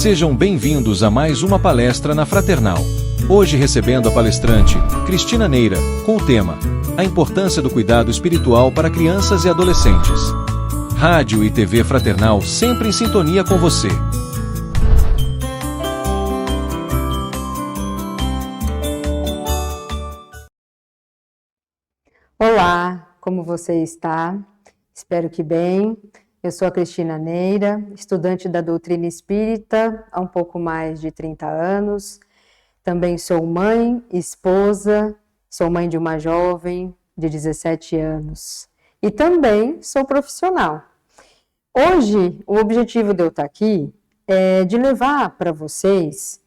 Sejam bem-vindos a mais uma palestra na Fraternal. Hoje recebendo a palestrante, Cristina Neira, com o tema A importância do cuidado espiritual para crianças e adolescentes. Rádio e TV Fraternal sempre em sintonia com você. Olá, como você está? Espero que bem. Eu sou a Cristina Neira, estudante da doutrina espírita há um pouco mais de 30 anos. Também sou mãe, esposa, sou mãe de uma jovem de 17 anos. E também sou profissional. Hoje, o objetivo de eu estar aqui é de levar para vocês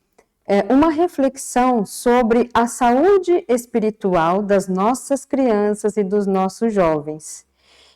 uma reflexão sobre a saúde espiritual das nossas crianças e dos nossos jovens.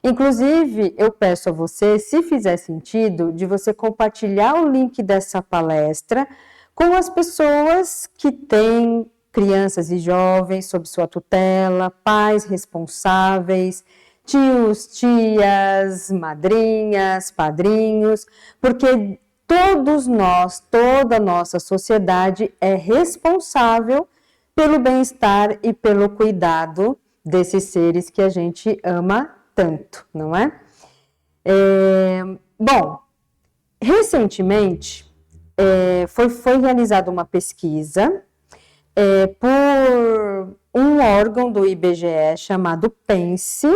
Inclusive, eu peço a você, se fizer sentido, de você compartilhar o link dessa palestra com as pessoas que têm crianças e jovens sob sua tutela, pais responsáveis, tios, tias, madrinhas, padrinhos, porque todos nós, toda a nossa sociedade é responsável pelo bem-estar e pelo cuidado desses seres que a gente ama tanto, não é? Bom, recentemente foi realizada uma pesquisa por um órgão do IBGE chamado PENSE,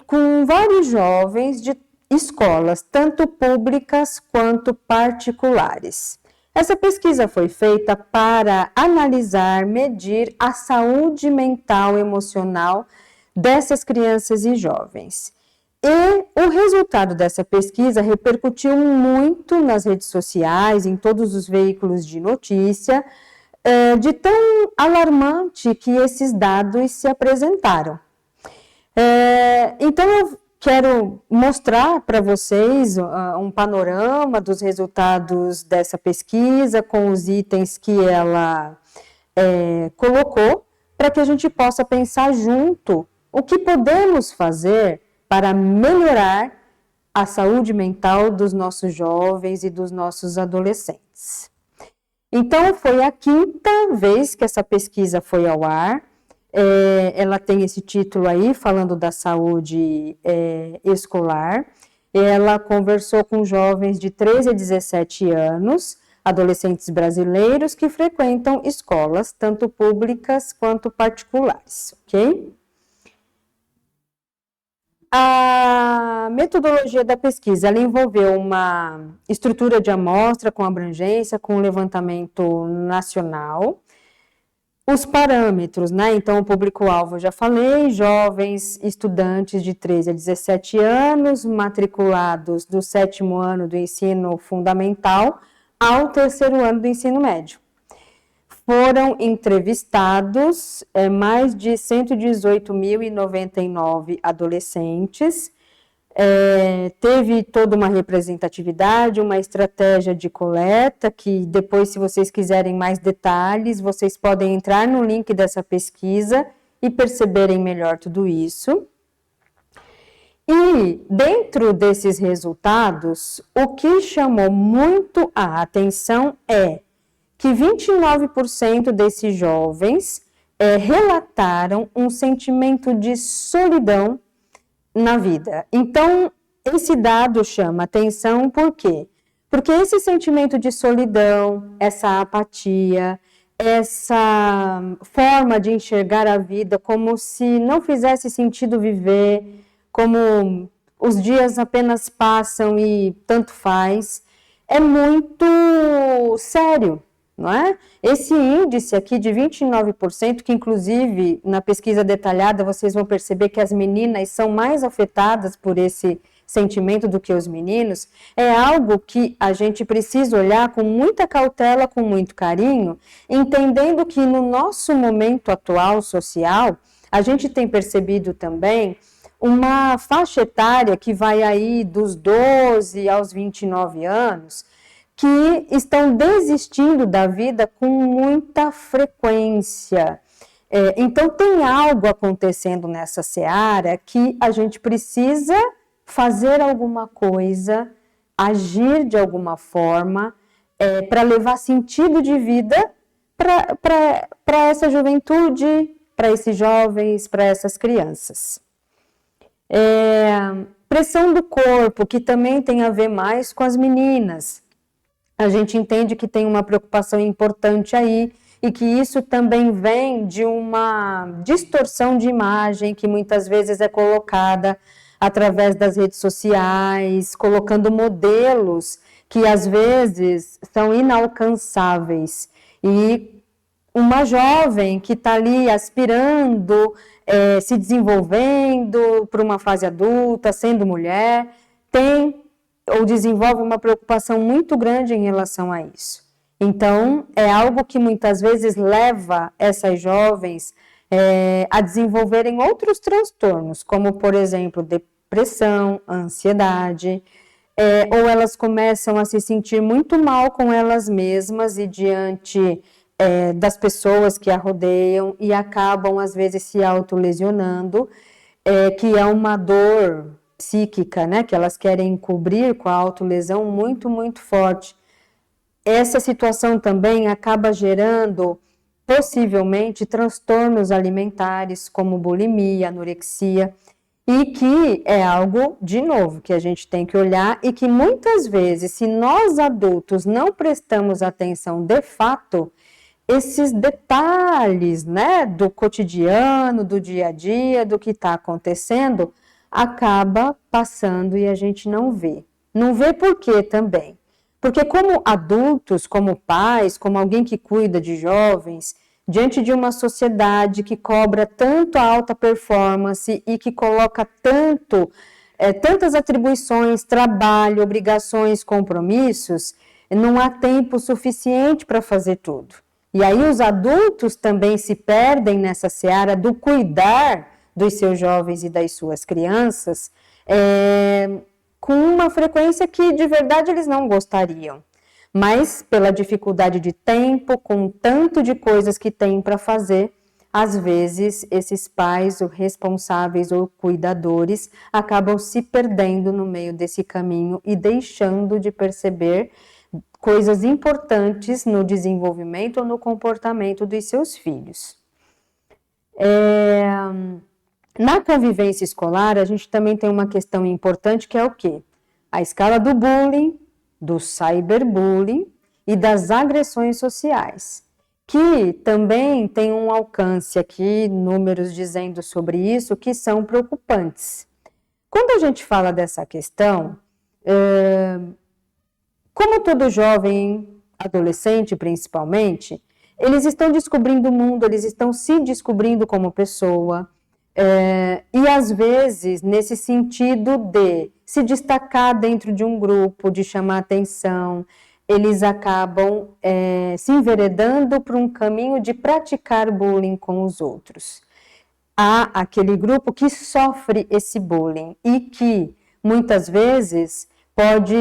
com vários jovens de escolas, tanto públicas quanto particulares. Essa pesquisa foi feita para analisar, medir a saúde mental e emocional dessas crianças e jovens. E o resultado dessa pesquisa repercutiu muito nas redes sociais, em todos os veículos de notícia, de tão alarmante que esses dados se apresentaram. Então, eu quero mostrar para vocês um panorama dos resultados dessa pesquisa, com os itens que ela colocou, para que a gente possa pensar junto o que podemos fazer para melhorar a saúde mental dos nossos jovens e dos nossos adolescentes. Então, foi a 5ª vez que essa pesquisa foi ao ar. Ela tem esse título aí, falando da saúde escolar. Ela conversou com jovens de 13 a 17 anos, adolescentes brasileiros que frequentam escolas, tanto públicas quanto particulares, ok? A metodologia da pesquisa, ela envolveu uma estrutura de amostra com abrangência, com levantamento nacional. Os parâmetros, né? Então, o público-alvo, eu já falei, jovens estudantes de 13 a 17 anos, matriculados do 7º ano do ensino fundamental ao 3º ano do ensino médio. Foram entrevistados mais de 118.099 adolescentes, teve toda uma representatividade, uma estratégia de coleta, que depois, se vocês quiserem mais detalhes, vocês podem entrar no link dessa pesquisa e perceberem melhor tudo isso. E dentro desses resultados, o que chamou muito a atenção é que 29% desses jovens relataram um sentimento de solidão na vida. Então, esse dado chama atenção por quê? Porque esse sentimento de solidão, essa apatia, essa forma de enxergar a vida como se não fizesse sentido viver, como os dias apenas passam e tanto faz, é muito sério. Não é? Esse índice aqui de 29%, que inclusive na pesquisa detalhada vocês vão perceber que as meninas são mais afetadas por esse sentimento do que os meninos, é algo que a gente precisa olhar com muita cautela, com muito carinho, entendendo que no nosso momento atual social, a gente tem percebido também uma faixa etária que vai aí dos 12 aos 29 anos, que estão desistindo da vida com muita frequência. Então, tem algo acontecendo nessa seara que a gente precisa fazer alguma coisa, agir de alguma forma para levar sentido de vida para essa juventude, para esses jovens, para essas crianças. Pressão do corpo, que também tem a ver mais com as meninas. A gente entende que tem uma preocupação importante aí e que isso também vem de uma distorção de imagem que muitas vezes é colocada através das redes sociais, colocando modelos que às vezes são inalcançáveis. E uma jovem que está ali aspirando, se desenvolvendo para uma fase adulta, sendo mulher, tem ou desenvolve uma preocupação muito grande em relação a isso. Então, é algo que muitas vezes leva essas jovens a desenvolverem outros transtornos, como, por exemplo, depressão, ansiedade, ou elas começam a se sentir muito mal com elas mesmas e diante das pessoas que a rodeiam e acabam, às vezes, se autolesionando, que é uma dor psíquica, né, que elas querem cobrir com a autolesão muito, muito forte. Essa situação também acaba gerando, possivelmente, transtornos alimentares, como bulimia, anorexia, e que é algo, de novo, que a gente tem que olhar e que muitas vezes, se nós adultos não prestamos atenção de fato, esses detalhes, né, do cotidiano, do dia a dia, do que está acontecendo, acaba passando e a gente não vê. Não vê por quê também? Porque como adultos, como pais, como alguém que cuida de jovens, diante de uma sociedade que cobra tanto a alta performance e que coloca tantas atribuições, trabalho, obrigações, compromissos, não há tempo suficiente para fazer tudo. E aí os adultos também se perdem nessa seara do cuidar dos seus jovens e das suas crianças, com uma frequência que de verdade eles não gostariam. Mas pela dificuldade de tempo, com tanto de coisas que têm para fazer, às vezes esses pais, ou responsáveis ou cuidadores, acabam se perdendo no meio desse caminho e deixando de perceber coisas importantes no desenvolvimento ou no comportamento dos seus filhos. Na convivência escolar, a gente também tem uma questão importante que é o quê? A escala do bullying, do cyberbullying e das agressões sociais, que também tem um alcance aqui, números dizendo sobre isso, que são preocupantes. Quando a gente fala dessa questão, como todo jovem, adolescente principalmente, eles estão descobrindo o mundo, eles estão se descobrindo como pessoa, e às vezes nesse sentido de se destacar dentro de um grupo, de chamar atenção, eles acabam se enveredando para um caminho de praticar bullying com os outros. Há aquele grupo que sofre esse bullying e que muitas vezes pode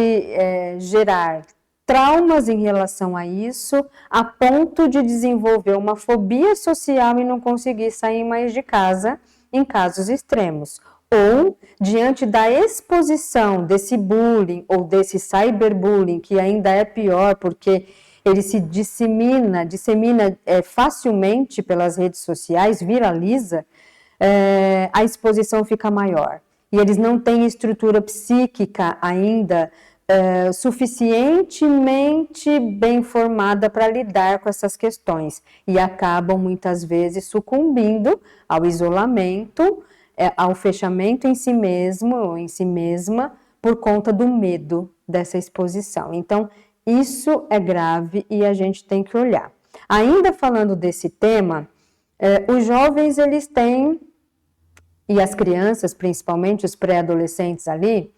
gerar traumas em relação a isso, a ponto de desenvolver uma fobia social e não conseguir sair mais de casa em casos extremos. Ou, diante da exposição desse bullying ou desse cyberbullying, que ainda é pior porque ele se dissemina facilmente pelas redes sociais, viraliza, a exposição fica maior. E eles não têm estrutura psíquica ainda suficientemente bem formada para lidar com essas questões e acabam muitas vezes sucumbindo ao isolamento, ao fechamento em si mesmo ou em si mesma por conta do medo dessa exposição. Então, isso é grave e a gente tem que olhar. Ainda falando desse tema, os jovens eles têm, e as crianças, principalmente os pré-adolescentes ali,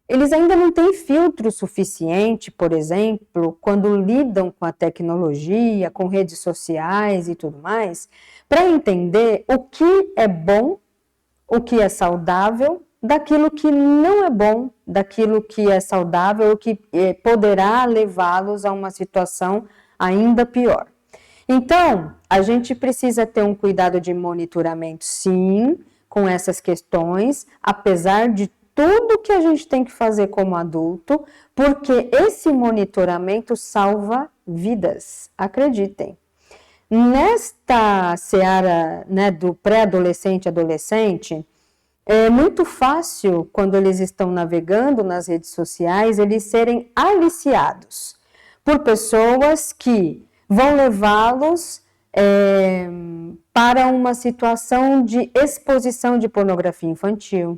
eles ainda não têm filtro suficiente, por exemplo, quando lidam com a tecnologia, com redes sociais e tudo mais, para entender o que é bom, o que é saudável, daquilo que não é bom, daquilo que é saudável, o que poderá levá-los a uma situação ainda pior. Então, a gente precisa ter um cuidado de monitoramento, sim, com essas questões, apesar de tudo que a gente tem que fazer como adulto, porque esse monitoramento salva vidas, acreditem. Nesta seara, né, do pré-adolescente e adolescente, é muito fácil, quando eles estão navegando nas redes sociais, eles serem aliciados por pessoas que vão levá-los para uma situação de exposição de pornografia infantil,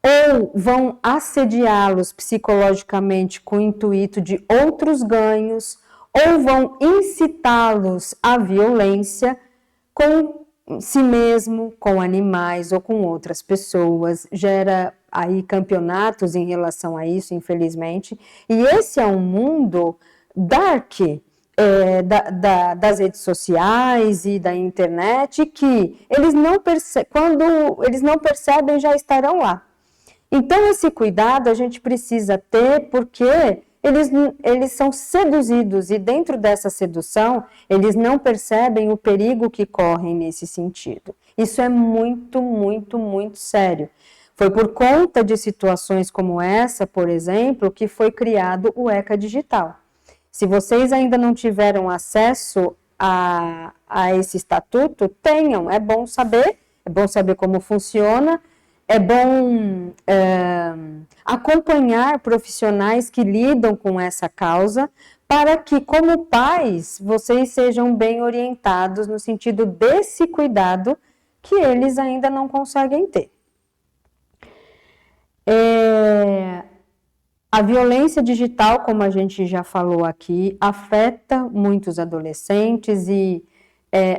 ou vão assediá-los psicologicamente com o intuito de outros ganhos, ou vão incitá-los à violência com si mesmo, com animais ou com outras pessoas. Gera aí campeonatos em relação a isso, infelizmente. E esse é um mundo dark das redes sociais e da internet que eles não quando eles não percebem, já estarão lá. Então, esse cuidado a gente precisa ter, porque eles são seduzidos, e dentro dessa sedução, eles não percebem o perigo que correm nesse sentido. Isso é muito, muito, muito sério. Foi por conta de situações como essa, por exemplo, que foi criado o ECA Digital. Se vocês ainda não tiveram acesso a esse estatuto, tenham, é bom saber como funciona. É bom acompanhar profissionais que lidam com essa causa, para que, como pais, vocês sejam bem orientados no sentido desse cuidado que eles ainda não conseguem ter. A violência digital, como a gente já falou aqui, afeta muitos adolescentes, e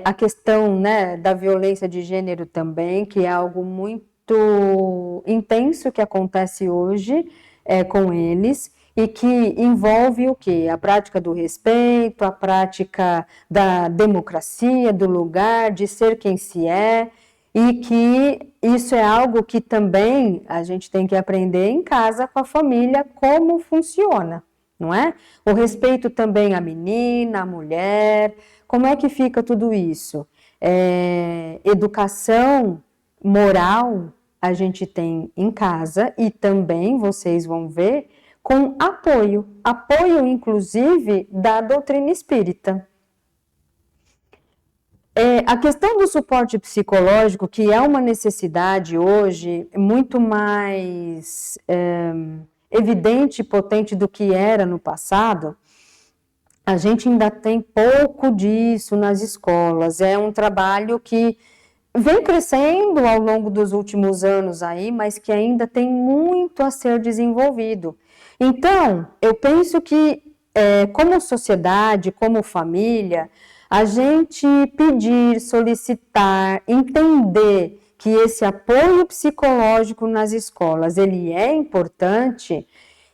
a questão, né, da violência de gênero também, que é algo muito intenso que acontece hoje com eles, e que envolve o quê? A prática do respeito, a prática da democracia, do lugar, de ser quem se é, e que isso é algo que também a gente tem que aprender em casa, com a família, como funciona, não é? O respeito também à menina, à mulher, como é que fica tudo isso? Educação moral a gente tem em casa, e também vocês vão ver com apoio inclusive da doutrina espírita. A questão do suporte psicológico, que é uma necessidade hoje muito mais evidente e potente do que era no passado, a gente ainda tem pouco disso nas escolas. É um trabalho que vem crescendo ao longo dos últimos anos aí, mas que ainda tem muito a ser desenvolvido. Então, eu penso que, como sociedade, como família, a gente pedir, solicitar, entender que esse apoio psicológico nas escolas, ele é importante,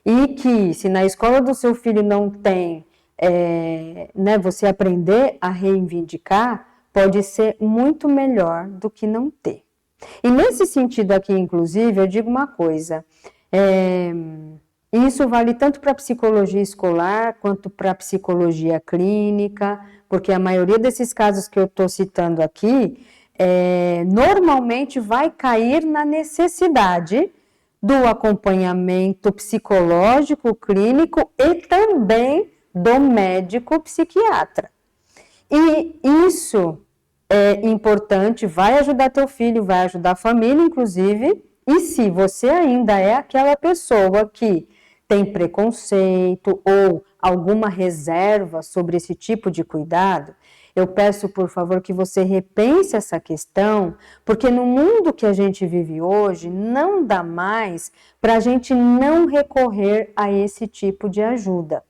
e que, se na escola do seu filho não tem, né, você aprender a reivindicar, pode ser muito melhor do que não ter. E nesse sentido aqui, inclusive, eu digo uma coisa, isso vale tanto para a psicologia escolar, quanto para a psicologia clínica, porque a maioria desses casos que eu estou citando aqui, normalmente vai cair na necessidade do acompanhamento psicológico, clínico, e também do médico psiquiatra. E isso é importante, vai ajudar teu filho, vai ajudar a família, inclusive. E se você ainda é aquela pessoa que tem preconceito ou alguma reserva sobre esse tipo de cuidado, eu peço, por favor, que você repense essa questão, porque no mundo que a gente vive hoje, não dá mais para a gente não recorrer a esse tipo de ajuda.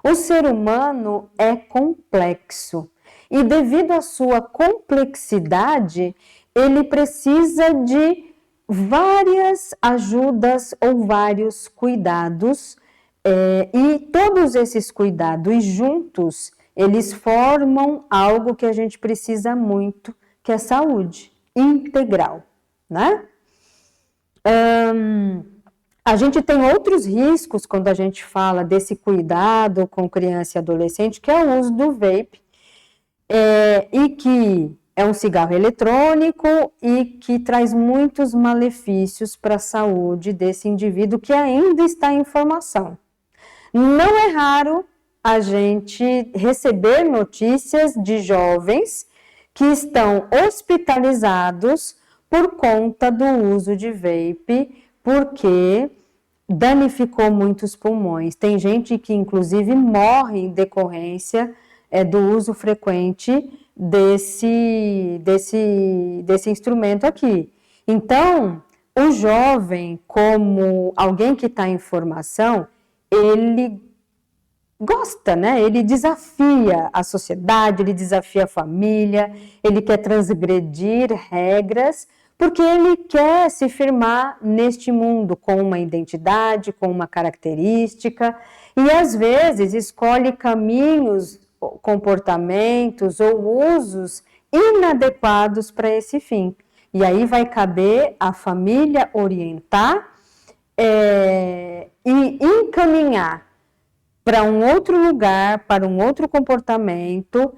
O ser humano é complexo, e devido à sua complexidade, ele precisa de várias ajudas ou vários cuidados, e todos esses cuidados juntos, eles formam algo que a gente precisa muito, que é saúde integral, né? A gente tem outros riscos quando a gente fala desse cuidado com criança e adolescente, que é o uso do vape, e que é um cigarro eletrônico e que traz muitos malefícios para a saúde desse indivíduo que ainda está em formação. Não é raro a gente receber notícias de jovens que estão hospitalizados por conta do uso de vape, porque danificou muitos pulmões. Tem gente que, inclusive, morre em decorrência do uso frequente desse instrumento aqui. Então, o jovem, como alguém que está em formação, ele gosta, né? Ele desafia a sociedade, ele desafia a família, ele quer transgredir regras, porque ele quer se firmar neste mundo com uma identidade, com uma característica, e às vezes escolhe caminhos, comportamentos ou usos inadequados para esse fim. E aí vai caber a família orientar e encaminhar para um outro lugar, para um outro comportamento,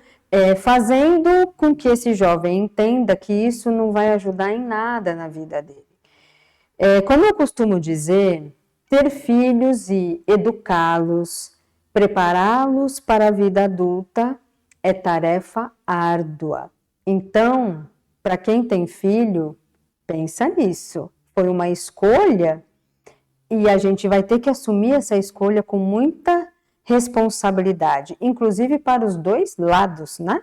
fazendo com que esse jovem entenda que isso não vai ajudar em nada na vida dele. Como eu costumo dizer, ter filhos e educá-los, prepará-los para a vida adulta é tarefa árdua. Então, para quem tem filho, pensa nisso. Foi uma escolha e a gente vai ter que assumir essa escolha com muita responsabilidade, inclusive para os dois lados, né?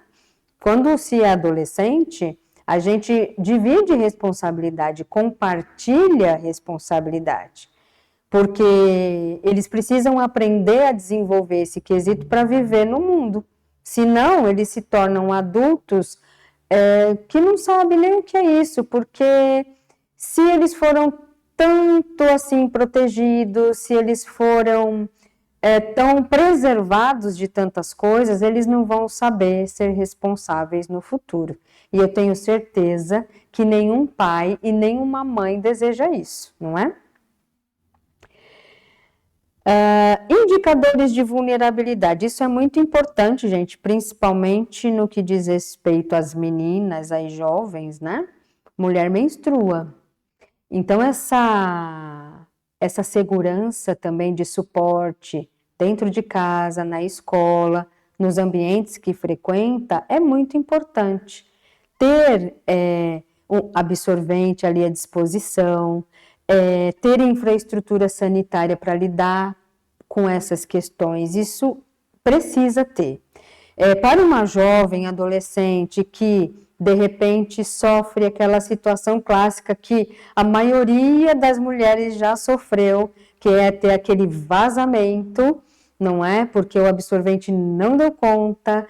Quando se é adolescente, a gente divide responsabilidade, compartilha responsabilidade, porque eles precisam aprender a desenvolver esse quesito para viver no mundo. Senão, eles se tornam adultos que não sabem nem o que é isso, porque se eles foram tanto assim protegidos, se eles foram tão preservados de tantas coisas, eles não vão saber ser responsáveis no futuro. E eu tenho certeza que nenhum pai e nenhuma mãe deseja isso, não é? Indicadores de vulnerabilidade, isso é muito importante, gente, principalmente no que diz respeito às meninas, às jovens, né? Mulher menstrua. Então, essa segurança também de suporte dentro de casa, na escola, nos ambientes que frequenta, é muito importante. Ter um absorvente ali à disposição, ter infraestrutura sanitária para lidar com essas questões, isso precisa ter. Para uma jovem adolescente que de repente sofre aquela situação clássica que a maioria das mulheres já sofreu, que é ter aquele vazamento, não é? Porque o absorvente não deu conta.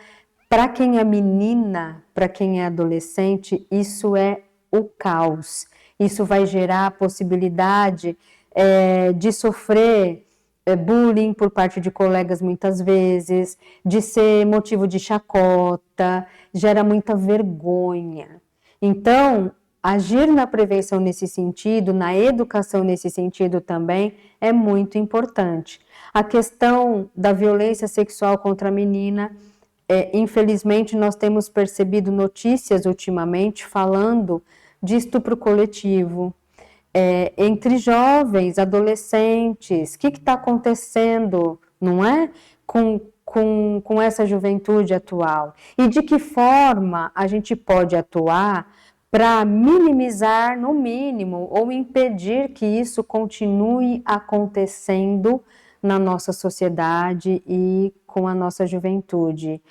Para quem é menina, para quem é adolescente, isso é o caos. Isso vai gerar a possibilidade de sofrer bullying por parte de colegas muitas vezes, de ser motivo de chacota, gera muita vergonha. Então, agir na prevenção nesse sentido, na educação nesse sentido também, é muito importante. A questão da violência sexual contra a menina, infelizmente nós temos percebido notícias ultimamente falando de estupro coletivo, entre jovens, adolescentes. O que está acontecendo, não é? Com essa juventude atual? E de que forma a gente pode atuar para minimizar, no mínimo, ou impedir que isso continue acontecendo na nossa sociedade e com a nossa juventude?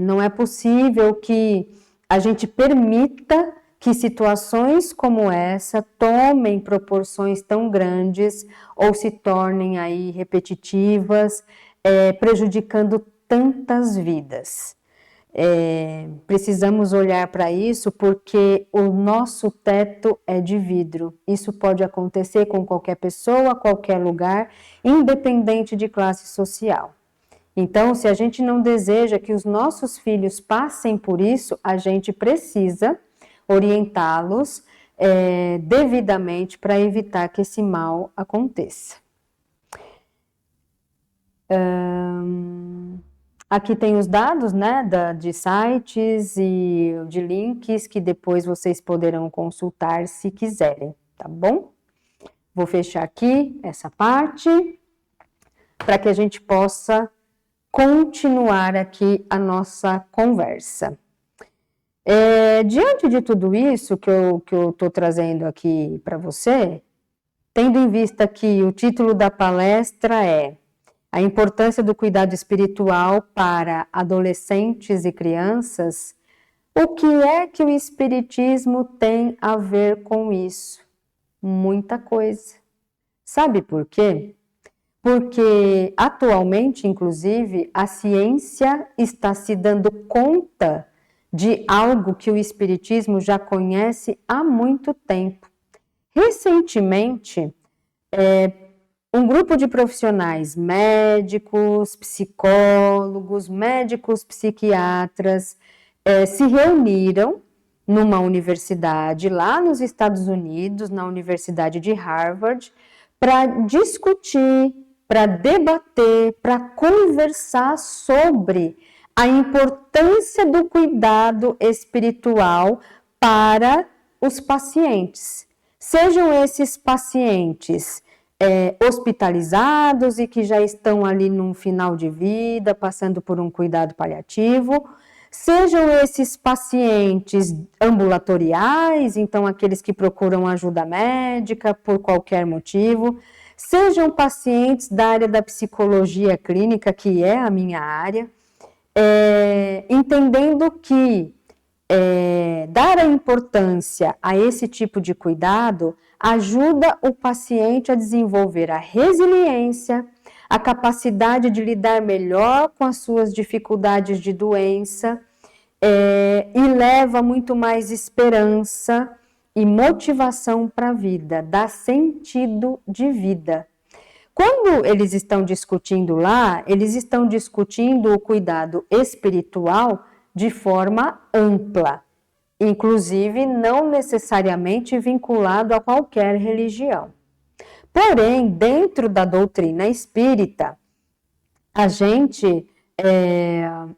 Não é possível que a gente permita que situações como essa tomem proporções tão grandes ou se tornem aí repetitivas, prejudicando tantas vidas. Precisamos olhar para isso porque o nosso teto é de vidro. Isso pode acontecer com qualquer pessoa, qualquer lugar, independente de classe social. Então, se a gente não deseja que os nossos filhos passem por isso, a gente precisa orientá-los devidamente para evitar que esse mal aconteça. Aqui tem os dados, né, de sites e de links que depois vocês poderão consultar se quiserem, tá bom? Vou fechar aqui essa parte para que a gente possa continuar aqui a nossa conversa. Diante de tudo isso que eu estou trazendo aqui para você, tendo em vista que o título da palestra é A Importância do Cuidado Espiritual para Adolescentes e Crianças, o que é que o Espiritismo tem a ver com isso? Muita coisa. Sabe por quê? Porque atualmente, inclusive, a ciência está se dando conta de algo que o Espiritismo já conhece há muito tempo. Recentemente, um grupo de profissionais, médicos, psicólogos, médicos psiquiatras, se reuniram numa universidade lá nos Estados Unidos, na Universidade de Harvard, para discutir, para debater, para conversar sobre a importância do cuidado espiritual para os pacientes. Sejam esses pacientes hospitalizados e que já estão ali num final de vida, passando por um cuidado paliativo, sejam esses pacientes ambulatoriais, então aqueles que procuram ajuda médica por qualquer motivo, sejam pacientes da área da psicologia clínica, que é a minha área, entendendo que dar a importância a esse tipo de cuidado ajuda o paciente a desenvolver a resiliência, a capacidade de lidar melhor com as suas dificuldades de doença e leva muito mais esperança e motivação para a vida, dá sentido de vida. Quando eles estão discutindo lá, eles estão discutindo o cuidado espiritual de forma ampla, inclusive não necessariamente vinculado a qualquer religião. Porém, dentro da doutrina espírita, a gente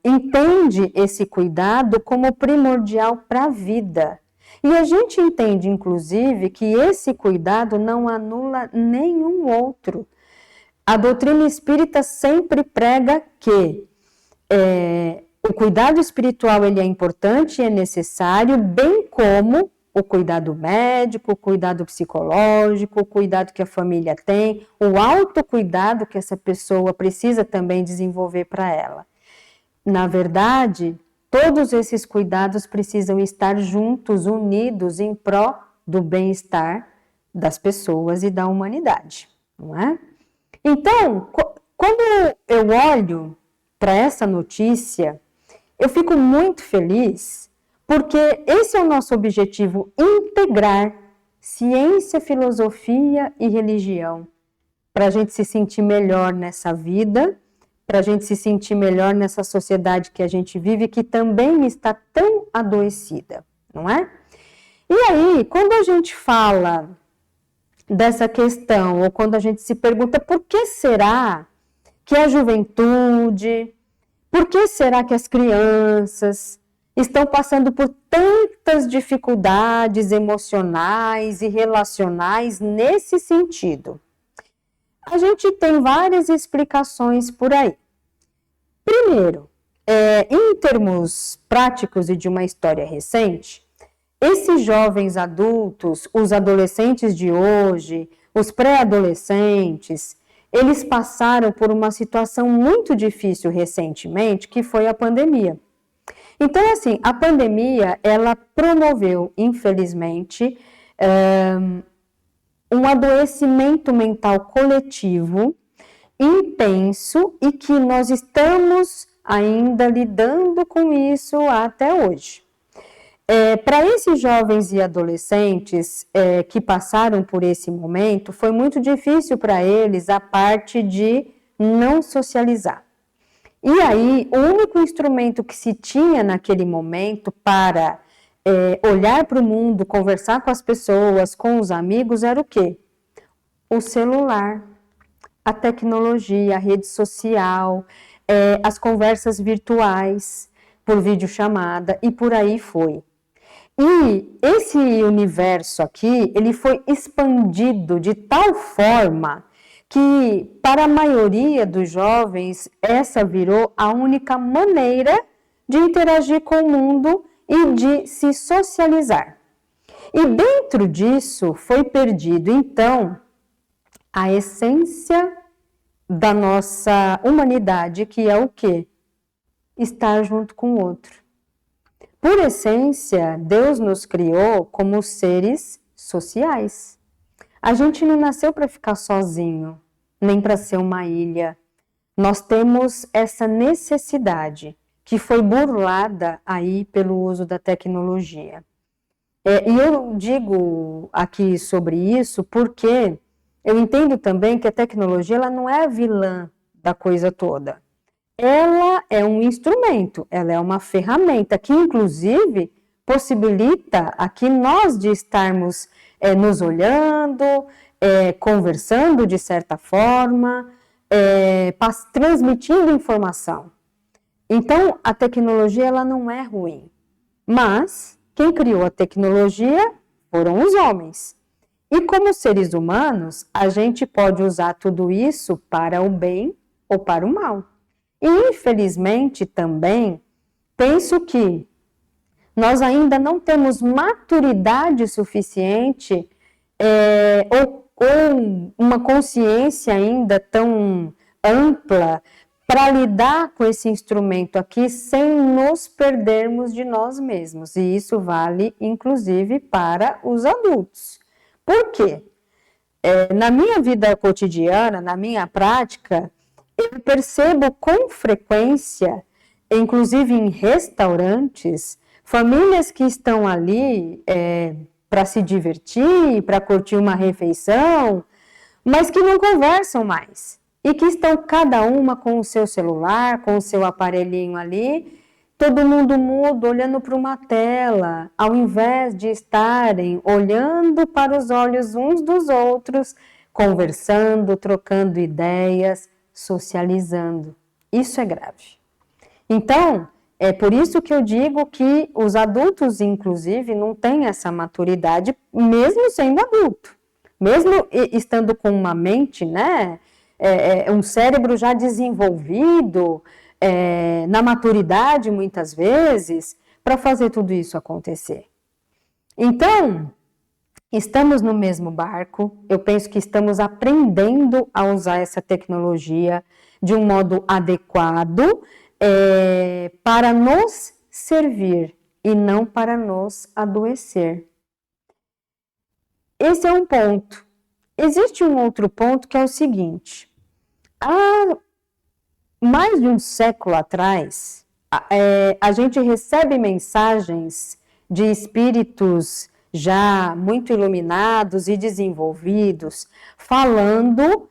entende esse cuidado como primordial para a vida. E a gente entende, inclusive, que esse cuidado não anula nenhum outro. A doutrina espírita sempre prega que o cuidado espiritual ele é importante e é necessário, bem como o cuidado médico, o cuidado psicológico, o cuidado que a família tem, o autocuidado que essa pessoa precisa também desenvolver para ela. Na verdade, todos esses cuidados precisam estar juntos, unidos em pró do bem-estar das pessoas e da humanidade, não é? Então, quando eu olho para essa notícia, eu fico muito feliz, porque esse é o nosso objetivo, integrar ciência, filosofia e religião, para a gente se sentir melhor nessa vida, para a gente se sentir melhor nessa sociedade que a gente vive, que também está tão adoecida, não é? E aí, quando a gente fala dessa questão, ou quando a gente se pergunta por que será que a juventude, por que será que as crianças estão passando por tantas dificuldades emocionais e relacionais nesse sentido? A gente tem várias explicações por aí. Primeiro, em termos práticos e de uma história recente, esses jovens adultos, os adolescentes de hoje, os pré-adolescentes, eles passaram por uma situação muito difícil recentemente, que foi a pandemia. Então, assim, a pandemia, ela promoveu, infelizmente, um adoecimento mental coletivo intenso e que nós estamos ainda lidando com isso até hoje. Para esses jovens e adolescentes que passaram por esse momento, foi muito difícil para eles a parte de não socializar. E aí, o único instrumento que se tinha naquele momento para olhar para o mundo, conversar com as pessoas, com os amigos, era o quê? O celular, a tecnologia, a rede social, as conversas virtuais, por videochamada, e por aí foi. E esse universo aqui, ele foi expandido de tal forma que, para a maioria dos jovens, essa virou a única maneira de interagir com o mundo e de se socializar. E dentro disso foi perdido, então, a essência da nossa humanidade, que é o quê? Estar junto com o outro. Por essência, Deus nos criou como seres sociais. A gente não nasceu para ficar sozinho, nem para ser uma ilha. Nós temos essa necessidade que foi burlada aí pelo uso da tecnologia. E eu digo aqui sobre isso porque eu entendo também que a tecnologia ela não é a vilã da coisa toda. Ela é um instrumento, ela é uma ferramenta que, inclusive, possibilita aqui nós de estarmos nos olhando, conversando de certa forma, transmitindo informação. Então, a tecnologia ela não é ruim, mas quem criou a tecnologia foram os homens. E como seres humanos, a gente pode usar tudo isso para o bem ou para o mal. E, infelizmente, também, penso que nós ainda não temos maturidade suficiente ou uma consciência ainda tão ampla para lidar com esse instrumento aqui sem nos perdermos de nós mesmos. E isso vale, inclusive, para os adultos. Por quê? Na minha vida cotidiana, na minha prática, eu percebo com frequência, inclusive em restaurantes, famílias que estão ali para se divertir, para curtir uma refeição, mas que não conversam mais. E que estão cada uma com o seu celular, com o seu aparelhinho ali, todo mundo mudo, olhando para uma tela, ao invés de estarem olhando para os olhos uns dos outros, conversando, trocando ideias, socializando. Isso é grave. Então, é por isso que eu digo que os adultos, inclusive, não têm essa maturidade, mesmo sendo adulto. Mesmo estando com uma mente, né, um cérebro já desenvolvido, na maturidade, muitas vezes, para fazer tudo isso acontecer. Então, estamos no mesmo barco, eu penso que estamos aprendendo a usar essa tecnologia de um modo adequado para nos servir e não para nos adoecer. Esse é um ponto. Existe um outro ponto que é o seguinte: há mais de um século atrás, a gente recebe mensagens de espíritos já muito iluminados e desenvolvidos, falando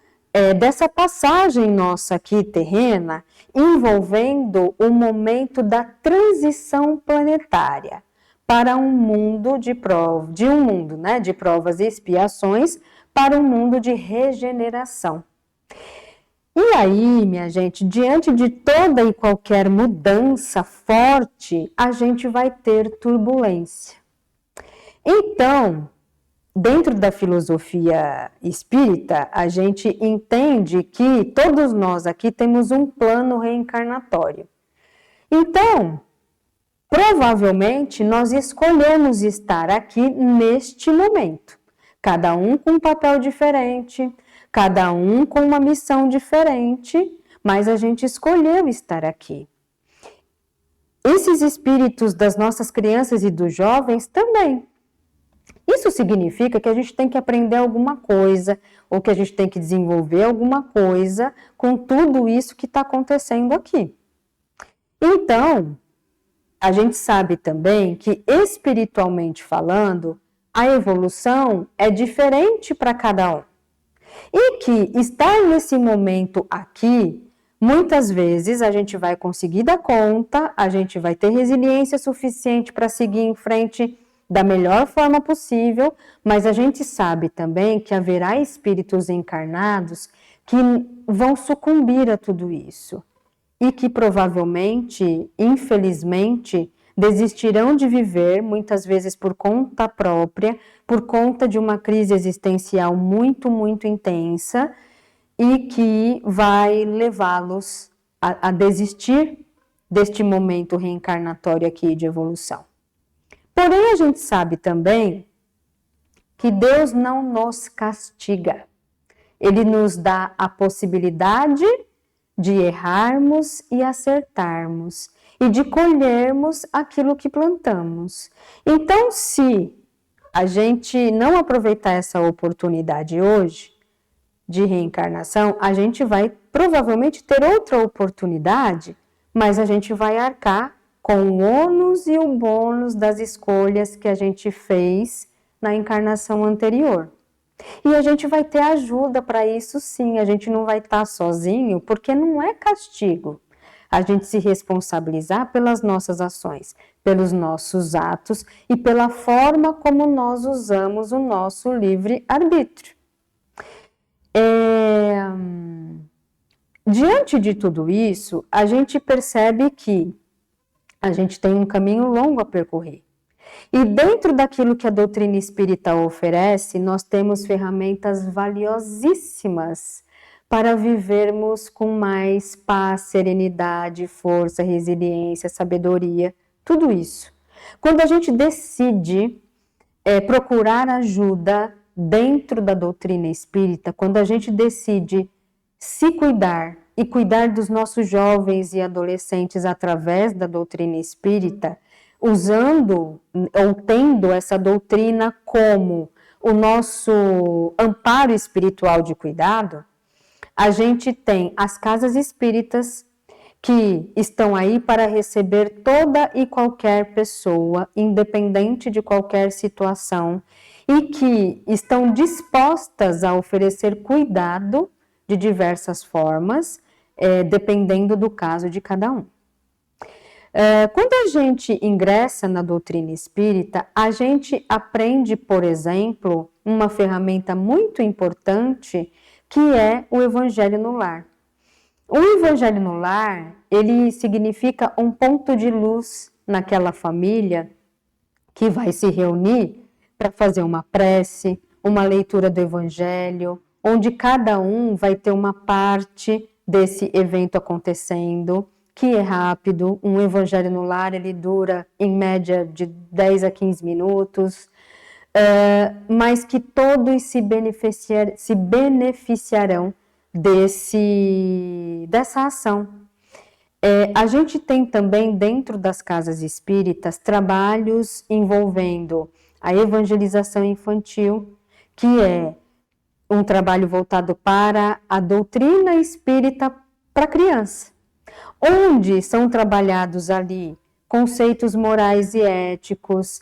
dessa passagem nossa aqui terrena, envolvendo o momento da transição planetária para um mundo de provas e expiações, para um mundo de regeneração. E aí, minha gente, diante de toda e qualquer mudança forte, a gente vai ter turbulência. Então, dentro da filosofia espírita, a gente entende que todos nós aqui temos um plano reencarnatório. Então, provavelmente, nós escolhemos estar aqui neste momento. Cada um com um papel diferente, cada um com uma missão diferente, mas a gente escolheu estar aqui. Esses espíritos das nossas crianças e dos jovens também. Isso significa que a gente tem que aprender alguma coisa, ou que a gente tem que desenvolver alguma coisa com tudo isso que está acontecendo aqui. Então, a gente sabe também que, espiritualmente falando, a evolução é diferente para cada um. E que estar nesse momento aqui, muitas vezes a gente vai conseguir dar conta, a gente vai ter resiliência suficiente para seguir em frente da melhor forma possível, mas a gente sabe também que haverá espíritos encarnados que vão sucumbir a tudo isso. e que provavelmente, infelizmente, desistirão de viver, muitas vezes por conta própria, por conta de uma crise existencial muito, muito intensa e que vai levá-los a desistir deste momento reencarnatório aqui de evolução. Porém, a gente sabe também que Deus não nos castiga. Ele nos dá a possibilidade de errarmos e acertarmos e de colhermos aquilo que plantamos. Então, se a gente não aproveitar essa oportunidade hoje de reencarnação, a gente vai provavelmente ter outra oportunidade, mas a gente vai arcar com o ônus e o bônus das escolhas que a gente fez na encarnação anterior. E a gente vai ter ajuda para isso sim, a gente não vai estar sozinho, porque não é castigo. A gente se responsabilizar pelas nossas ações, pelos nossos atos e pela forma como nós usamos o nosso livre-arbítrio. Diante de tudo isso, a gente percebe que a gente tem um caminho longo a percorrer. E dentro daquilo que a doutrina espírita oferece, nós temos ferramentas valiosíssimas para vivermos com mais paz, serenidade, força, resiliência, sabedoria, tudo isso. Quando a gente decide procurar ajuda dentro da doutrina espírita, quando a gente decide se cuidar e cuidar dos nossos jovens e adolescentes através da doutrina espírita, usando ou tendo essa doutrina como o nosso amparo espiritual de cuidado, a gente tem as casas espíritas que estão aí para receber toda e qualquer pessoa, independente de qualquer situação, e que estão dispostas a oferecer cuidado de diversas formas, dependendo do caso de cada um. Quando a gente ingressa na doutrina espírita, a gente aprende, por exemplo, uma ferramenta muito importante, que é o Evangelho no Lar. O Evangelho no Lar, ele significa um ponto de luz naquela família que vai se reunir para fazer uma prece, uma leitura do Evangelho, onde cada um vai ter uma parte desse evento acontecendo, que é rápido. Um Evangelho no Lar, ele dura em média de 10 a 15 minutos, mas que todos se beneficiarão dessa ação. A gente tem também dentro das casas espíritas trabalhos envolvendo a evangelização infantil, que é um trabalho voltado para a doutrina espírita para criança, onde são trabalhados ali conceitos morais e éticos,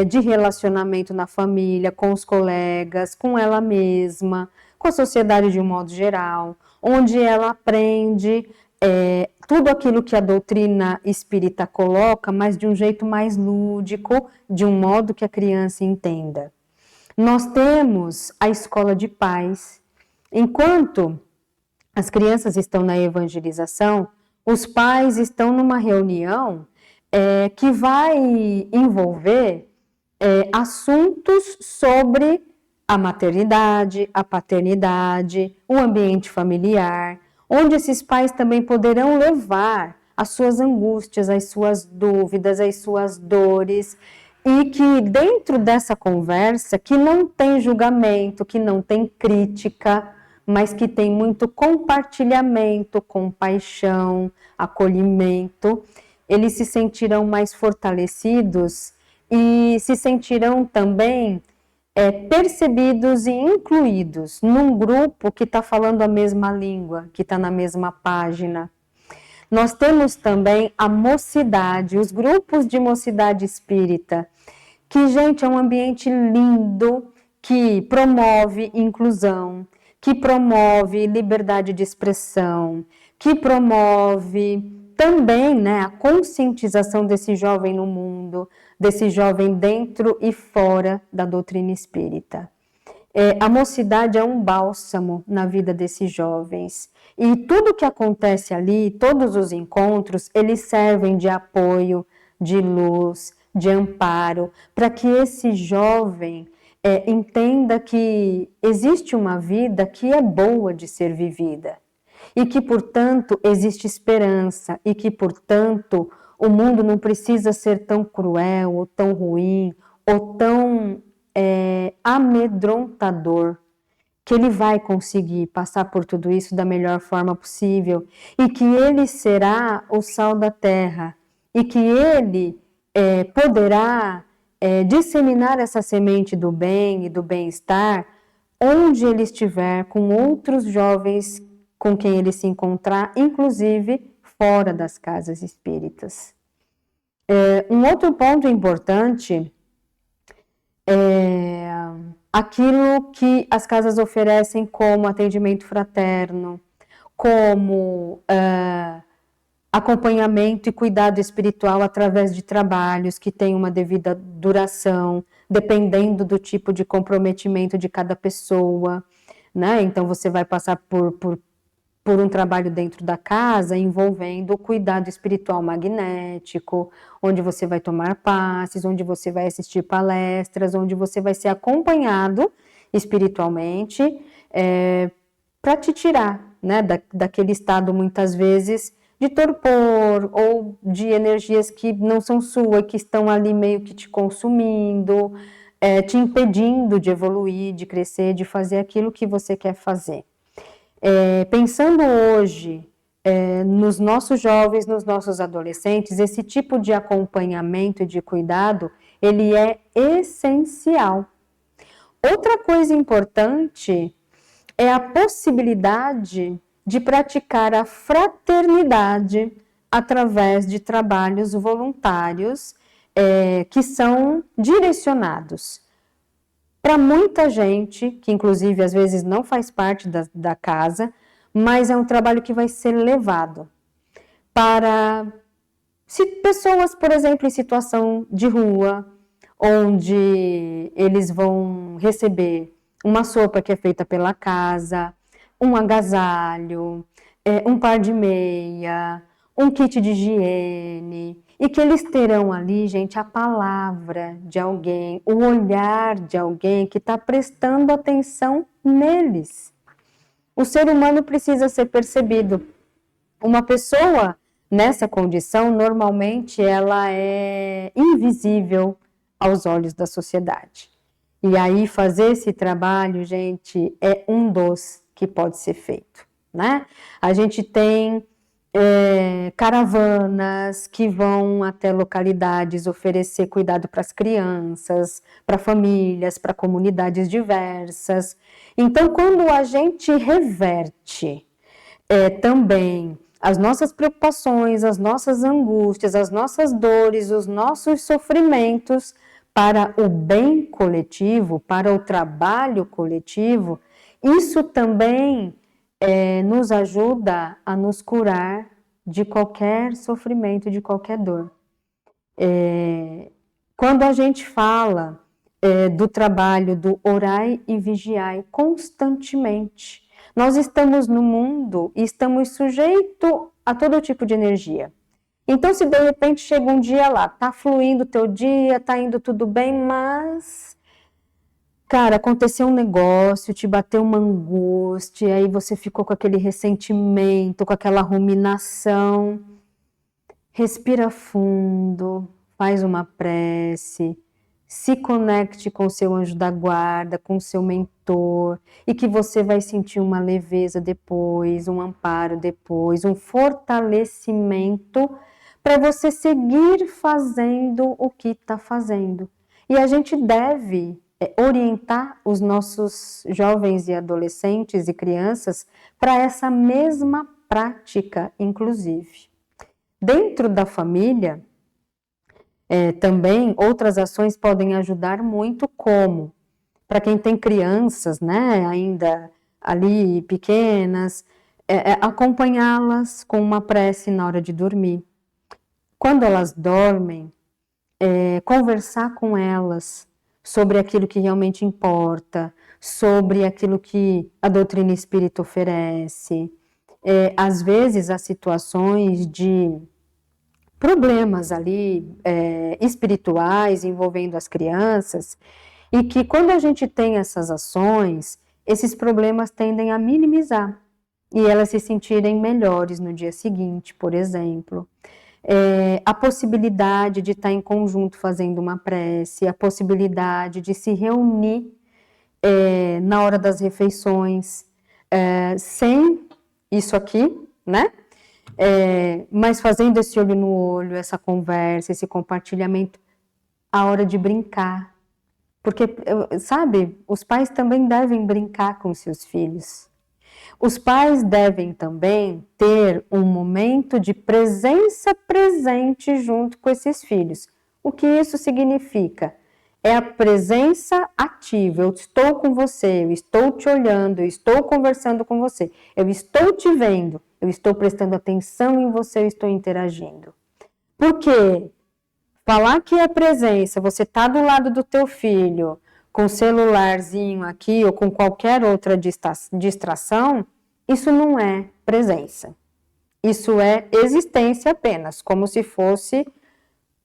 de relacionamento na família, com os colegas, com ela mesma, com a sociedade de um modo geral, onde ela aprende tudo aquilo que a doutrina espírita coloca, mas de um jeito mais lúdico, de um modo que a criança entenda. Nós temos a escola de pais. Enquanto as crianças estão na evangelização, os pais estão numa reunião que vai envolver assuntos sobre a maternidade, a paternidade, o ambiente familiar, onde esses pais também poderão levar as suas angústias, as suas dúvidas, as suas dores, e que dentro dessa conversa, que não tem julgamento, que não tem crítica, mas que tem muito compartilhamento, compaixão, acolhimento, eles se sentirão mais fortalecidos e se sentirão também percebidos e incluídos num grupo que está falando a mesma língua, que está na mesma página. Nós temos também a mocidade, os grupos de mocidade espírita, que, gente, é um ambiente lindo, que promove inclusão, que promove liberdade de expressão, que promove também, a conscientização desse jovem no mundo, desse jovem dentro e fora da doutrina espírita. A mocidade é um bálsamo na vida desses jovens. E tudo que acontece ali, todos os encontros, eles servem de apoio, de luz, de amparo, para que esse jovem entenda que existe uma vida que é boa de ser vivida. E que, portanto, existe esperança. E que, portanto, o mundo não precisa ser tão cruel, ou tão ruim, ou tão amedrontador, que ele vai conseguir passar por tudo isso da melhor forma possível, e que ele será o sal da terra, e que ele poderá disseminar essa semente do bem e do bem-estar onde ele estiver, com outros jovens com quem ele se encontrar, inclusive fora das casas espíritas. Um outro ponto importante é aquilo que as casas oferecem como atendimento fraterno, como acompanhamento e cuidado espiritual através de trabalhos que têm uma devida duração, dependendo do tipo de comprometimento de cada pessoa, né? Então você vai passar por um trabalho dentro da casa envolvendo o cuidado espiritual magnético, onde você vai tomar passes, onde você vai assistir palestras, onde você vai ser acompanhado espiritualmente para te tirar, né, daquele estado muitas vezes de torpor ou de energias que não são suas, que estão ali meio que te consumindo, te impedindo de evoluir, de crescer, de fazer aquilo que você quer fazer. Pensando hoje nos nossos jovens, nos nossos adolescentes, esse tipo de acompanhamento e de cuidado, ele é essencial. Outra coisa importante é a possibilidade de praticar a fraternidade através de trabalhos voluntários que são direcionados para muita gente, que inclusive às vezes não faz parte da casa, mas é um trabalho que vai ser levado para pessoas, por exemplo, em situação de rua, onde eles vão receber uma sopa que é feita pela casa, um agasalho, um par de meia, um kit de higiene, e que eles terão ali, gente, a palavra de alguém, o olhar de alguém que está prestando atenção neles. O ser humano precisa ser percebido. Uma pessoa nessa condição, normalmente, ela é invisível aos olhos da sociedade. E aí, fazer esse trabalho, gente, é um dos que pode ser feito, né? A gente tem caravanas que vão até localidades oferecer cuidado para as crianças, para famílias, para comunidades diversas. Então, quando a gente reverte também as nossas preocupações, as nossas angústias, as nossas dores, os nossos sofrimentos para o bem coletivo, para o trabalho coletivo, isso também nos ajuda a nos curar de qualquer sofrimento, de qualquer dor. Quando a gente fala do trabalho do orai e vigiai constantemente, nós estamos no mundo e estamos sujeitos a todo tipo de energia. Então, se de repente chega um dia lá, tá fluindo o teu dia, tá indo tudo bem, mas, cara, aconteceu um negócio, te bateu uma angústia, aí você ficou com aquele ressentimento, com aquela ruminação. Respira fundo, faz uma prece, se conecte com o seu anjo da guarda, com o seu mentor, e que você vai sentir uma leveza depois, um amparo depois, um fortalecimento para você seguir fazendo o que está fazendo. E a gente deve orientar os nossos jovens e adolescentes e crianças para essa mesma prática, inclusive. Dentro da família, também outras ações podem ajudar muito, como, para quem tem crianças, né, ainda ali pequenas, acompanhá-las com uma prece na hora de dormir. Quando elas dormem, conversar com elas sobre aquilo que realmente importa, sobre aquilo que a doutrina espírita oferece. Às vezes, há situações de problemas ali espirituais envolvendo as crianças, e que quando a gente tem essas ações, esses problemas tendem a minimizar e elas se sentirem melhores no dia seguinte, por exemplo. A possibilidade de estar em conjunto fazendo uma prece, a possibilidade de se reunir na hora das refeições, sem isso aqui, né? Mas fazendo esse olho no olho, essa conversa, esse compartilhamento, a hora de brincar. Porque, sabe, os pais também devem brincar com seus filhos. Os pais devem também ter um momento de presença presente junto com esses filhos. O que isso significa? É a presença ativa. Eu estou com você, eu estou te olhando, eu estou conversando com você, eu estou te vendo, eu estou prestando atenção em você, eu estou interagindo. Por quê? Falar que é presença, você está do lado do teu filho, com o celularzinho aqui ou com qualquer outra distração, isso não é presença. Isso é existência apenas, como se fosse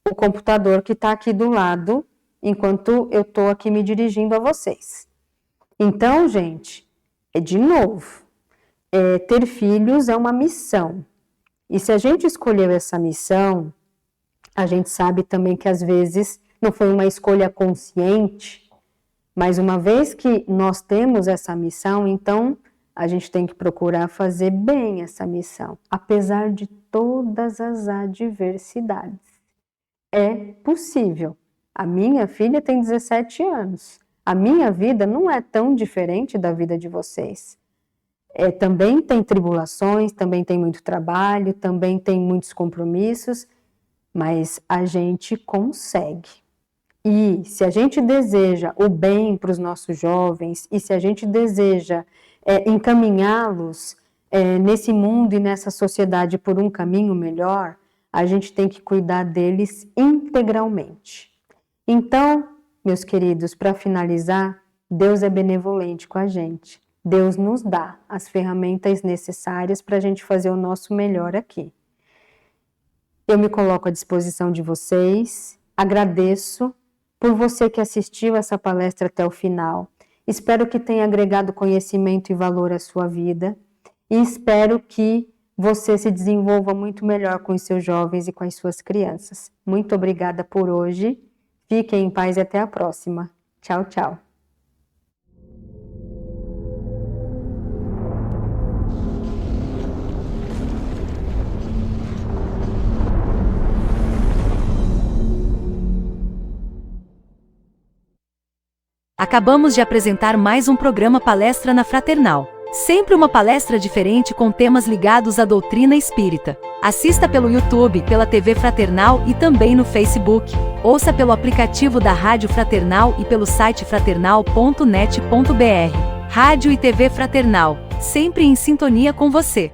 o computador que está aqui do lado, enquanto eu estou aqui me dirigindo a vocês. Então, gente, de novo, ter filhos é uma missão. E se a gente escolheu essa missão, a gente sabe também que às vezes não foi uma escolha consciente, mas uma vez que nós temos essa missão, então a gente tem que procurar fazer bem essa missão, apesar de todas as adversidades. É possível. A minha filha tem 17 anos. A minha vida não é tão diferente da vida de vocês. Também tem tribulações, também tem muito trabalho, também tem muitos compromissos, mas a gente consegue. E se a gente deseja o bem para os nossos jovens, e se a gente deseja encaminhá-los nesse mundo e nessa sociedade por um caminho melhor, a gente tem que cuidar deles integralmente. Então, meus queridos, para finalizar, Deus é benevolente com a gente. Deus nos dá as ferramentas necessárias para a gente fazer o nosso melhor aqui. Eu me coloco à disposição de vocês, agradeço por você que assistiu essa palestra até o final. Espero que tenha agregado conhecimento e valor à sua vida e espero que você se desenvolva muito melhor com os seus jovens e com as suas crianças. Muito obrigada por hoje. Fiquem em paz e até a próxima. Tchau, tchau. Acabamos de apresentar mais um programa Palestra na Fraternal. Sempre uma palestra diferente com temas ligados à doutrina espírita. Assista pelo YouTube, pela TV Fraternal e também no Facebook. Ouça pelo aplicativo da Rádio Fraternal e pelo site fraternal.net.br. Rádio e TV Fraternal, sempre em sintonia com você.